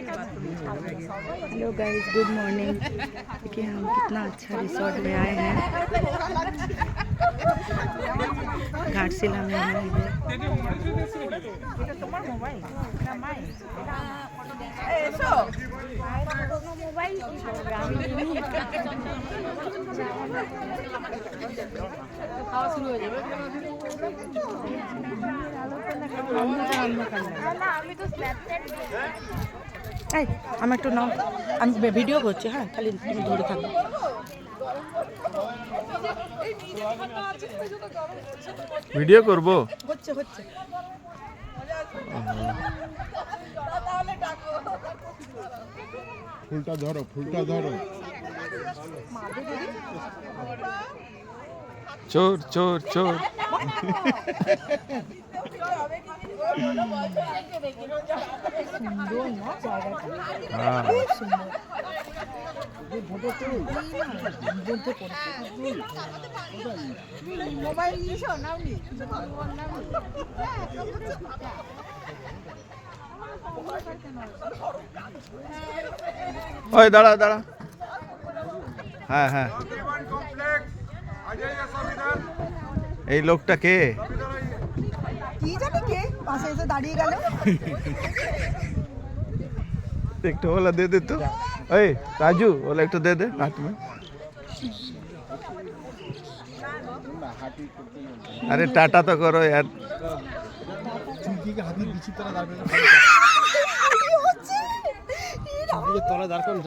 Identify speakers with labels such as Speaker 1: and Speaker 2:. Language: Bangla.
Speaker 1: Hello guys, good morning. देखिए हम कितना अच्छा रिसोर्ट में आए हैं। घाटशिला में है আমি একটু নাও, আমি ভিডিও করছি। হ্যাঁ, খালি তুমি ধরে থাকো।
Speaker 2: ভিডিও করব
Speaker 1: হচ্ছে হচ্ছে।
Speaker 3: ফুলটা ধরো, ফুলটা ধরো।
Speaker 2: চোর চোর চোর।
Speaker 1: সুন্দর না জায়গাটা?
Speaker 2: হ্যাঁ,
Speaker 1: সুন্দর। মোবাইল নিয়েছো? নাওনি?
Speaker 2: ওই দাঁড়া দাঁড়া। হ্যাঁ হ্যাঁ, এই লোকটা কে?
Speaker 1: কি জানি কে পাশে এসে দাঁড়িয়ে গেল।
Speaker 2: একটু ওলা दे दे तो। ओए राजू, ओला একটু दे दे हाथ में। अरे टाटा तो करो यार।
Speaker 3: চুমকি কে হাতি বিচিত্র দাঁড় করে তলা দাঁড় করে